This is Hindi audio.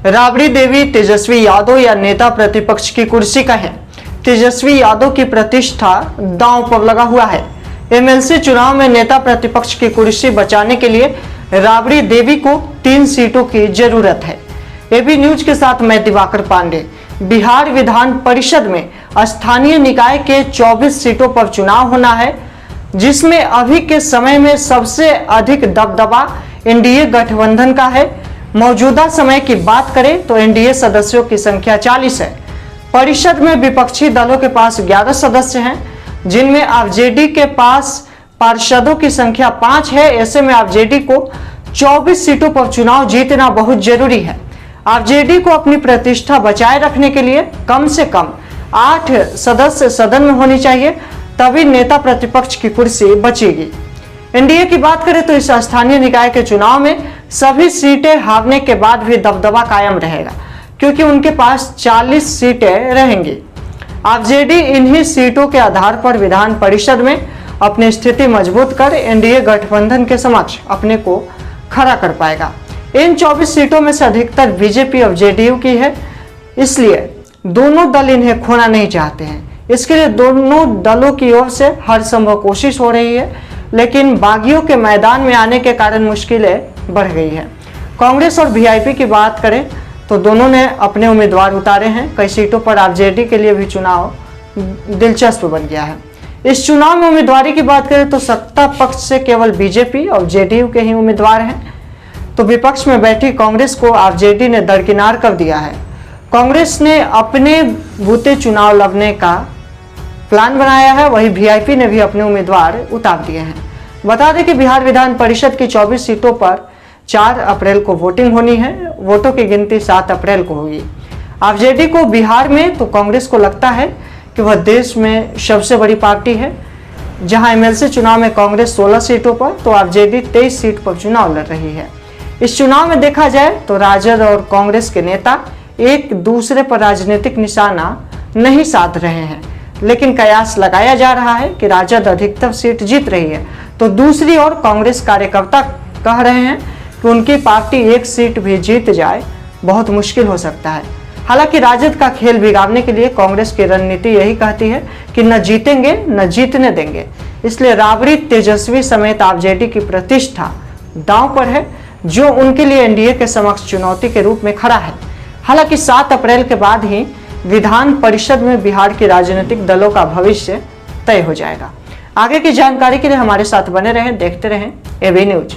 राबड़ी देवी तेजस्वी यादव या नेता प्रतिपक्ष की कुर्सी का है। तेजस्वी यादव की प्रतिष्ठा दांव पर लगा हुआ है। एमएलसी चुनाव में नेता प्रतिपक्ष की कुर्सी बचाने के लिए राबड़ी देवी को 3 सीटों की जरूरत है। एबी न्यूज के साथ मैं दिवाकर पांडे। बिहार विधान परिषद में स्थानीय निकाय के 24 सीटों पर चुनाव होना है, जिसमें अभी के समय में सबसे अधिक दबदबा एनडीए गठबंधन का है। मौजूदा समय की बात करें तो एनडीए सदस्यों की संख्या 40 है। परिषद में विपक्षी दलों के पास 11 सदस्य हैं, जिनमें आरजेडी के पास पार्षदों की संख्या 5 है। ऐसे में आरजेडी को 24 सीटों पर चुनाव जीतना बहुत जरूरी है। आरजेडी को अपनी प्रतिष्ठा बचाए रखने के लिए कम से कम 8 सदस्य सदन में होनी चाहिए, तभी नेता प्रतिपक्ष की कुर्सी बचेगी। एनडीए की बात करें तो इस स्थानीय निकाय के चुनाव में सभी सीटें हारने के बाद भी दबदबा कायम रहेगा, क्योंकि उनके पास 40 सीटें रहेंगी। आरजेडी इन्हीं सीटों के आधार पर विधान परिषद में अपनी स्थिति मजबूत कर एनडीए गठबंधन के समक्ष अपने को खड़ा कर पाएगा। इन 24 सीटों में से अधिकतर बीजेपी और जेडीयू की है, इसलिए दोनों दल इन्हें खोना नहीं चाहते हैं। इसके लिए दोनों दलों की ओर से हर संभव कोशिश हो रही है, लेकिन बागियों के मैदान में आने के कारण मुश्किलें बढ़ गई है। कांग्रेस और वीआईपी की बात करें तो दोनों ने अपने उम्मीदवार उतारे हैं। कई सीटों पर आरजेडी के लिए भी चुनाव दिलचस्प बन गया है। इस चुनाव में उम्मीदवारी की बात करें तो सत्ता पक्ष से केवल बीजेपी और जेडीयू के ही उम्मीदवार हैं, तो विपक्ष में बैठी कांग्रेस को आरजेडी ने दरकिनार कर दिया है। कांग्रेस ने अपने बूते चुनाव लड़ने का प्लान बनाया है, वहीं वीआईपी ने भी अपने उम्मीदवार उतार दिए हैं। बता दें कि बिहार विधान परिषद की 24 सीटों पर 4 अप्रैल को वोटिंग होनी है। वोटों की गिनती 7 अप्रैल को होगी। आरजेडी को बिहार में तो कांग्रेस को लगता है कि वह देश में सबसे बड़ी पार्टी है। जहां एमएलसी चुनाव में कांग्रेस 16 सीटों पर तो आरजेडी 23 सीट पर चुनाव लड़ रही है। इस चुनाव में देखा जाए तो राजद और कांग्रेस के नेता एक दूसरे पर राजनीतिक निशाना नहीं साध रहे हैं, लेकिन कयास लगाया जा रहा है कि राजद अधिकतर सीट जीत रही है, तो दूसरी ओर कांग्रेस कार्यकर्ता कह रहे हैं कि उनकी पार्टी एक सीट भी जीत जाए बहुत मुश्किल हो सकता है। हालांकि राजद का खेल बिगाड़ने के लिए कांग्रेस की रणनीति यही कहती है कि न जीतेंगे न जीतने देंगे। इसलिए राबड़ी तेजस्वी समेत आरजेडी की प्रतिष्ठा दांव पर है, जो उनके लिए एनडीए के समक्ष चुनौती के रूप में खड़ा है। हालांकि 7 अप्रैल के बाद ही विधान परिषद में बिहार के राजनीतिक दलों का भविष्य तय हो जाएगा। आगे की जानकारी के लिए हमारे साथ बने रहें, देखते रहें एबी न्यूज।